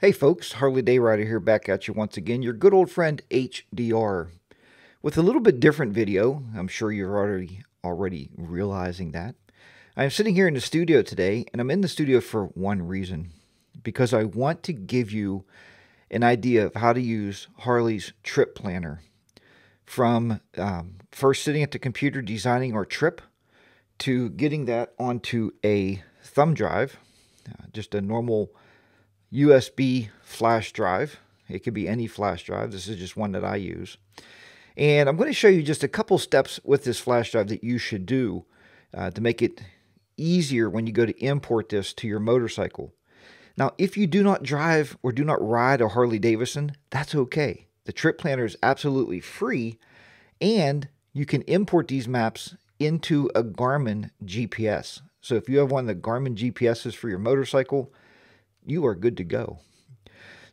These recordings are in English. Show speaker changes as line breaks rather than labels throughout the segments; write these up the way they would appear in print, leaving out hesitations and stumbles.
Hey folks, Harley Day Rider here, back at you once again, your good old friend HDR, with a little bit different video. I'm sure you're already realizing that. I'm sitting here in the studio today, and I'm in the studio for one reason, because I want to give you an idea of how to use Harley's Trip Planner, from first sitting at the computer designing our trip to getting that onto a thumb drive, just a normal USB flash drive. It could be any flash drive. This is just one that I use. And I'm going to show you just a couple steps with this flash drive that you should do to make it easier when you go to import this to your motorcycle. Now, if you do not drive or do not ride a Harley Davidson, that's okay. The Trip Planner is absolutely free, and you can import these maps into a Garmin GPS. So if you have one of the Garmin GPSs for your motorcycle, you are good to go.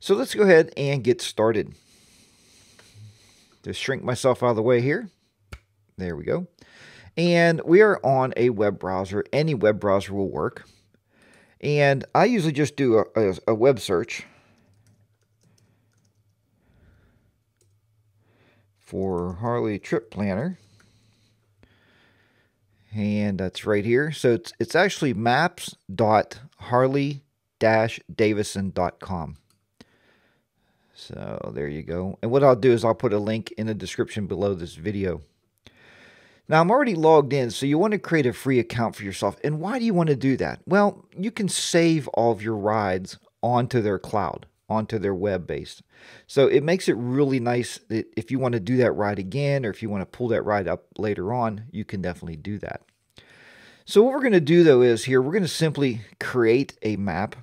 So let's go ahead and get started. Just shrink myself out of the way here. There we go. And we are on a web browser. Any web browser will work. And I usually just do a web search for Harley Trip Planner. And that's right here. So it's actually maps.harley-davidson.com. So there you go. And what I'll do is I'll put a link in the description below this video. Now I'm already logged in, so you want to create a free account for yourself. And why do you want to do that? Well, you can save all of your rides onto their cloud, onto their web base. So it makes it really nice that if you want to do that ride again, or if you want to pull that ride up later on, you can definitely do that. So what we're going to do though is here, we're going to simply create a map.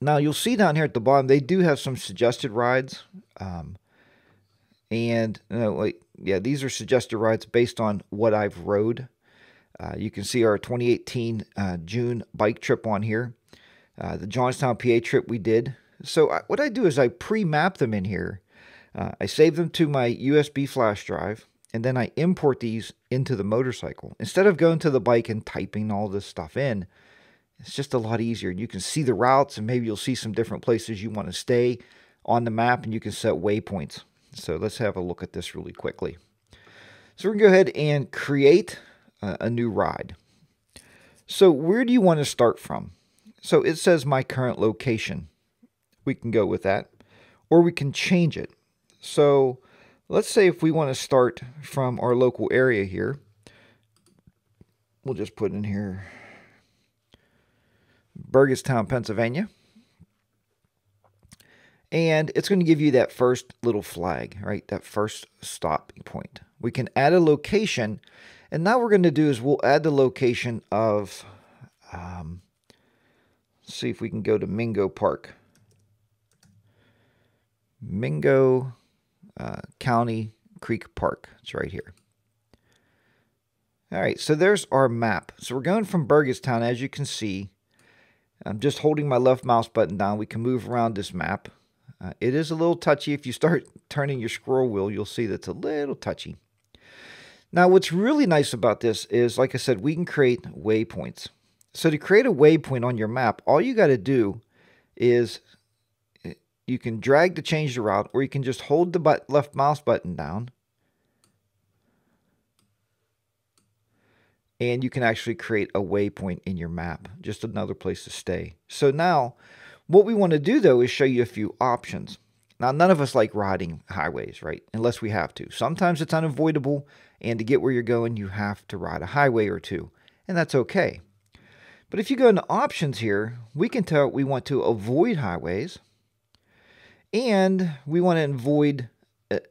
Now you'll see down here at the bottom, they do have some suggested rides. These are suggested rides based on what I've rode. You can see our 2018 June bike trip on here. The Johnstown, PA trip we did. So what I do is I pre-map them in here. I save them to my USB flash drive, and then I import these into the motorcycle. Instead of going to the bike and typing all this stuff in, it's just a lot easier. You can see the routes, and maybe you'll see some different places you want to stay on the map, and you can set waypoints. So let's have a look at this really quickly. So we're going to go ahead and create a new ride. So where do you want to start from? So it says my current location. We can go with that, or we can change it. So let's say if we want to start from our local area here, we'll just put in here Burgettstown, Pennsylvania. And it's going to give you that first little flag, right? That first stopping point. We can add a location. And now what we're going to do is we'll add the location of, let's see if we can go to Mingo Park. Mingo County Creek Park. It's right here. All right, so there's our map. So we're going from Burgettstown, as you can see. I'm just holding my left mouse button down. We can move around this map. It is a little touchy. If you start turning your scroll wheel, you'll see that's a little touchy. Now, what's really nice about this is, like I said, we can create waypoints. So to create a waypoint on your map, all you got to do is you can drag to change the route, or you can just hold the left mouse button down, and you can actually create a waypoint in your map, just another place to stay. So now, what we want to do, though, is show you a few options. Now, none of us like riding highways, right? Unless we have to. Sometimes it's unavoidable, and to get where you're going, you have to ride a highway or two, and that's okay. But if you go into options here, we can tell we want to avoid highways, and we want to avoid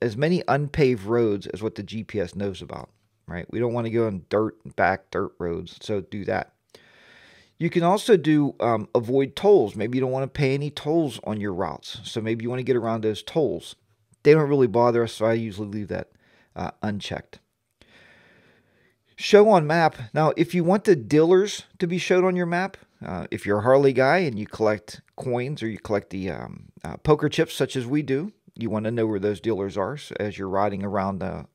as many unpaved roads as what the GPS knows about, right? We don't want to go on back dirt roads, so do that. You can also do avoid tolls. Maybe you don't want to pay any tolls on your routes. So maybe you want to get around those tolls. They don't really bother us, so I usually leave that unchecked. Show on map. Now, if you want the dealers to be showed on your map, if you're a Harley guy and you collect coins, or you collect the poker chips such as we do, you want to know where those dealers are. So as you're riding around the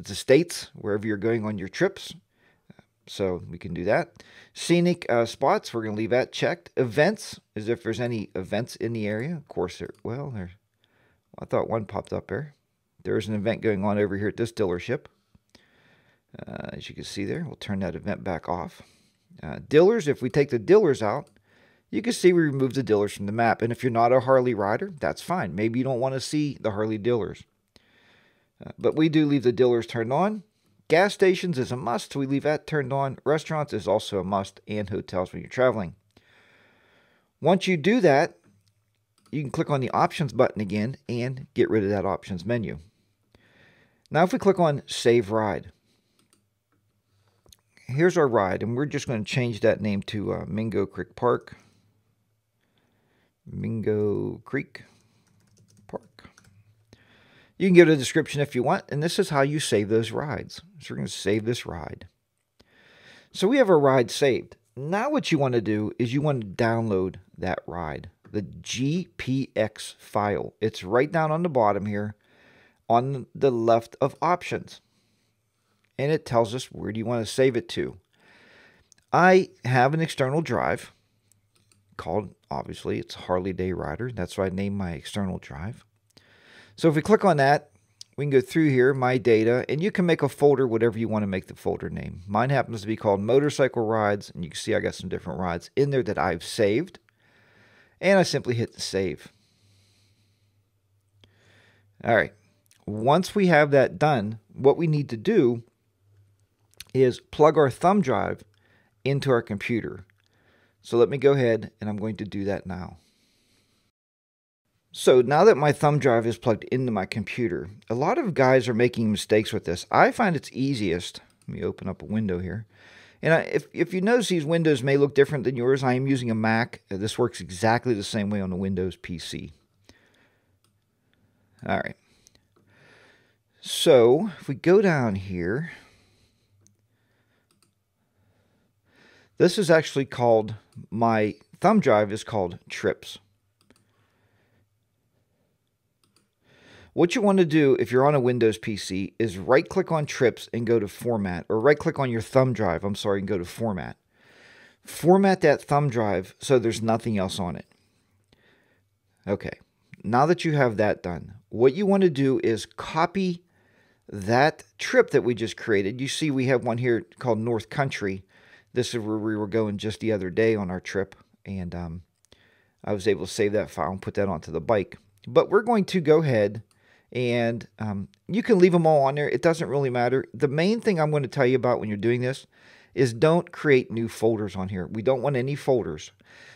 states, wherever you're going on your trips. So we can do that. Scenic spots, we're going to leave that checked. Events, as if there's any events in the area. Of course, I thought one popped up there. There's an event going on over here at this dealership. As you can see there, we'll turn that event back off. Dealers, if we take the dealers out, you can see we removed the dealers from the map. And if you're not a Harley rider, that's fine. Maybe you don't want to see the Harley dealers. But we do leave the dealers turned on. Gas stations is a must, so we leave that turned on. Restaurants is also a must, and hotels when you're traveling. Once you do that, you can click on the options button again and get rid of that options menu. Now if we click on Save Ride, here's our ride, and we're just going to change that name to Mingo Creek Park. Mingo Creek Park. You can give it a description if you want, and this is how you save those rides. So we're going to save this ride. So we have our ride saved. Now what you want to do is you want to download that ride, the GPX file. It's right down on the bottom here on the left of options. And it tells us where do you want to save it to. I have an external drive called, obviously, it's Harley Day Rider. That's why I named my external drive. So if we click on that, we can go through here, My Data, and you can make a folder, whatever you want to make the folder name. Mine happens to be called Motorcycle Rides, and you can see I got some different rides in there that I've saved. And I simply hit Save. All right. Once we have that done, what we need to do is plug our thumb drive into our computer. So let me go ahead, and I'm going to do that now. So now that my thumb drive is plugged into my computer, a lot of guys are making mistakes with this. I find it's easiest. Let me open up a window here. And if you notice, these windows may look different than yours. I am using a Mac. This works exactly the same way on the Windows PC. All right. So if we go down here, this is actually called, my thumb drive is called Trips. What you want to do if you're on a Windows PC is right-click on Trips and go to Format, or right-click on your thumb drive, and go to Format. Format that thumb drive so there's nothing else on it. Okay, now that you have that done, what you want to do is copy that trip that we just created. You see we have one here called North Country. This is where we were going just the other day on our trip, and I was able to save that file and put that onto the bike. But we're going to go ahead and you can leave them all on there. It doesn't really matter. The main thing I'm going to tell you about when you're doing this is don't create new folders on here. We don't want any folders.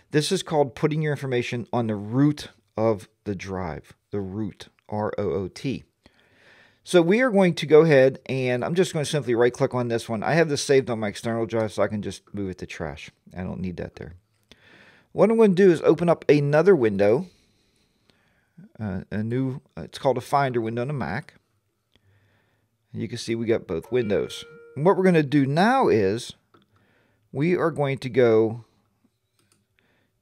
This is called putting your information on the root of the drive, the root, R-O-O-T. So we are going to go ahead, and I'm just going to simply right-click on this one. I have this saved on my external drive, so I can just move it to trash. I don't need that there. What I'm going to do is open up another window. It's called a Finder window on a Mac. You can see we got both windows. And what we're going to do now is we are going to go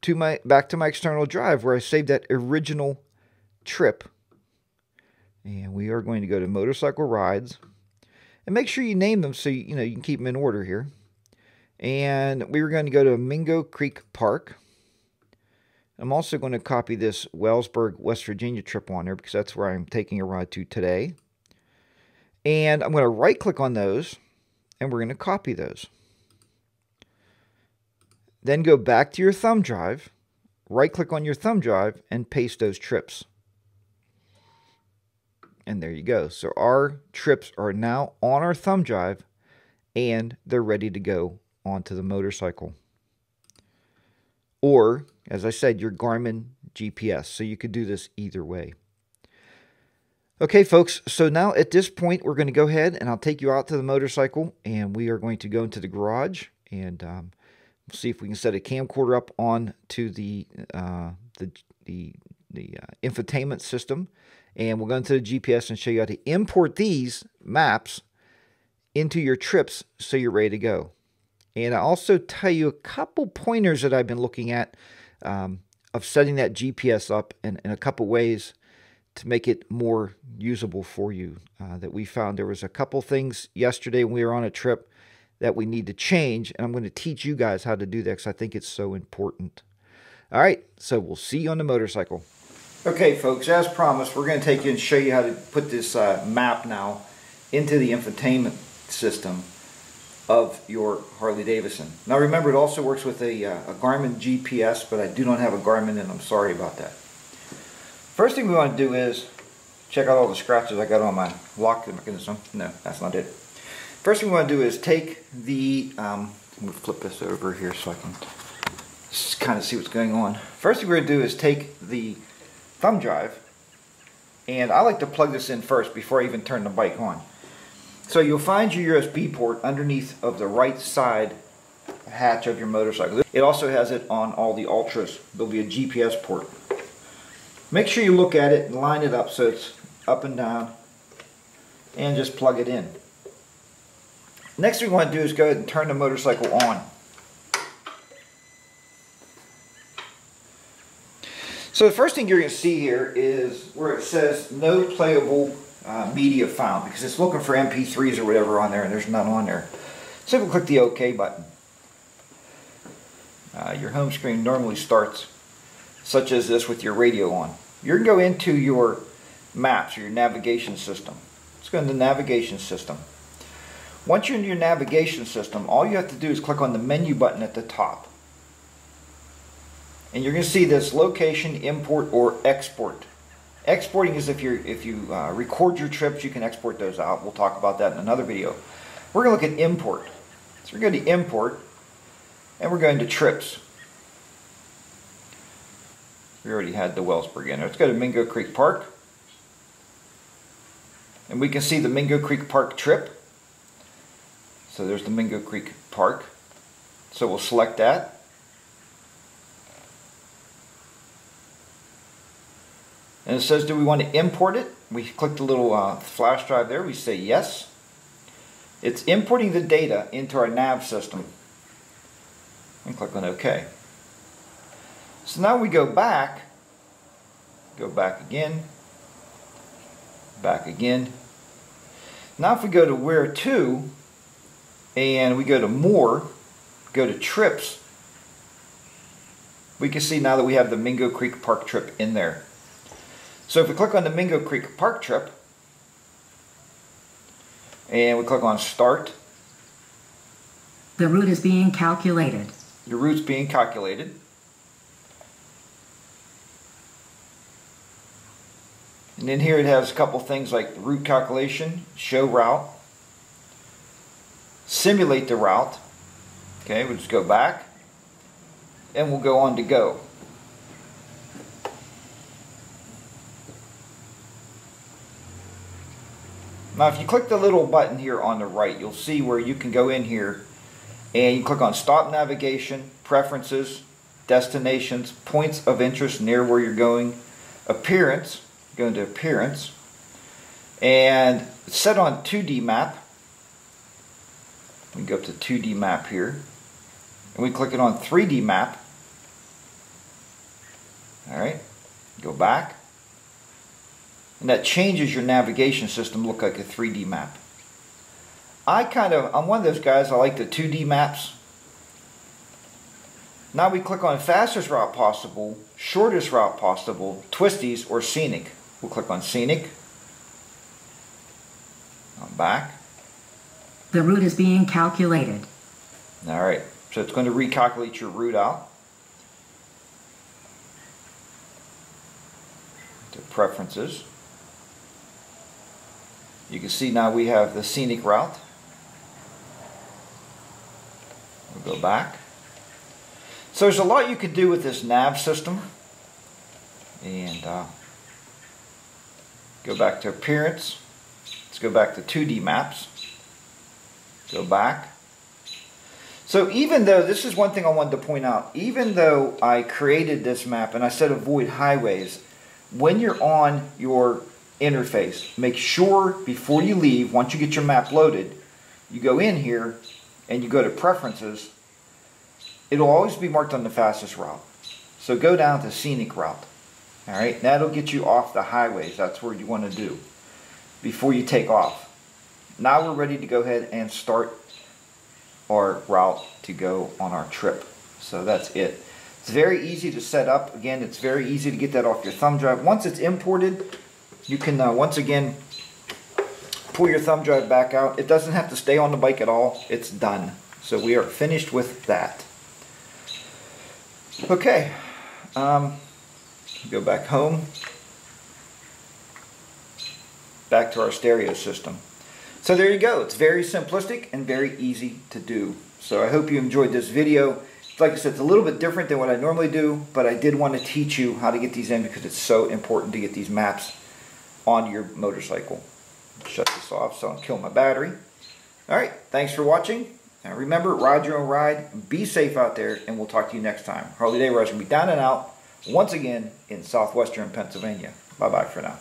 to back to my external drive where I saved that original trip. And we are going to go to Motorcycle Rides. And make sure you name them so you can keep them in order here. And we were going to go to Mingo Creek Park. I'm also going to copy this Wellsburg, West Virginia trip on there because that's where I'm taking a ride to today. And I'm going to right-click on those, and we're going to copy those. Then go back to your thumb drive, right-click on your thumb drive, and paste those trips. And there you go. So our trips are now on our thumb drive, and they're ready to go onto the motorcycle. Or, as I said, your Garmin GPS. So you could do this either way. Okay, folks. So now at this point, we're going to go ahead and I'll take you out to the motorcycle. And we are going to go into the garage. And we'll see if we can set a camcorder up on to the infotainment system. And we'll go into the GPS and show you how to import these maps into your trips so you're ready to go. And I'll also tell you a couple pointers that I've been looking at of setting that GPS up in a couple ways to make it more usable for you that we found. There was a couple things yesterday when we were on a trip that we need to change, and I'm going to teach you guys how to do that because I think it's so important. All right, so we'll see you on the motorcycle. Okay, folks, as promised, we're going to take you and show you how to put this map now into the infotainment system of your Harley Davidson. Now remember, it also works with a Garmin GPS, but I do not have a Garmin, and I'm sorry about that. First thing we want to do is check out all the scratches I got on my lock mechanism. No, that's not it. First thing we want to do is take the, I'm going to flip this over here so I can kind of see what's going on. First thing we're going to do is take the thumb drive, and I like to plug this in first before I even turn the bike on. So you'll find your USB port underneath of the right side hatch of your motorcycle. It also has it on all the Ultras. There'll be a GPS port. Make sure you look at it and line it up so it's up and down, and just plug it in. Next thing we want to do is go ahead and turn the motorcycle on. So the first thing you're going to see here is where it says no playable media found, because it's looking for MP3s or whatever on there, and there's none on there. Simply click the OK button. Your home screen normally starts such as this with your radio on. You're going to go into your maps or your navigation system. Let's go into the navigation system. Once you're in your navigation system, all you have to do is click on the menu button at the top. And you're going to see this location, import, or export. Exporting is if you record your trips, you can export those out. We'll talk about that in another video. We're going to look at import. So we're going to import, and we're going to trips. We already had the Wellsburg in there. Let's go to Mingo Creek Park. And we can see the Mingo Creek Park trip. So there's the Mingo Creek Park. So we'll select that. And it says, do we want to import it? We click the little flash drive there. We say yes. It's importing the data into our nav system. And click on OK. So now we go back again, back again. Now if we go to where to, and we go to more, go to trips, we can see now that we have the Mingo Creek Park trip in there. So if we click on the Mingo Creek Park trip, and we click on Start,
the route is being calculated.
Your route's being calculated. And then here it has a couple things like route calculation, show route, simulate the route. Okay, we'll just go back, and we'll go on to go. Now if you click the little button here on the right, you'll see where you can go in here and you click on Stop Navigation, Preferences, Destinations, Points of Interest near where you're going, Appearance, go into Appearance, and it's set on 2D map. We go up to 2D map here, and we click it on 3D map. Alright, go back. And that changes your navigation system look like a 3D map. I'm one of those guys, I like the 2D maps. Now we click on fastest route possible, shortest route possible, twisties, or scenic. We'll click on scenic. I'm back.
The route is being calculated.
Alright, so it's going to recalculate your route out. To preferences. You can see now we have the scenic route. We'll go back. So there's a lot you could do with this nav system. And go back to Appearance. Let's go back to 2D maps. Go back. So even though, this is one thing I wanted to point out, even though I created this map and I said avoid highways, when you're on your interface, make sure before you leave, once you get your map loaded, you go in here and you go to Preferences. It'll always be marked on the fastest route. So go down to scenic route. Alright, that'll get you off the highways. That's where you want to do before you take off. Now we're ready to go ahead and start our route to go on our trip. So that's it. It's very easy to set up. Again, it's very easy to get that off your thumb drive. Once it's imported, you can once again pull your thumb drive back out. It doesn't have to stay on the bike at all. It's done. So we are finished with that. Okay, go back home, back to our stereo system. So there you go. It's very simplistic and very easy to do. So I hope you enjoyed this video. Like I said, it's a little bit different than what I normally do, but I did want to teach you how to get these in because it's so important to get these maps on your motorcycle. Shut this off so I don't kill my battery. Alright, thanks for watching. Now remember, ride your own ride, be safe out there, and we'll talk to you next time. Harley Day Riders will be down and out once again in southwestern Pennsylvania. Bye-bye for now.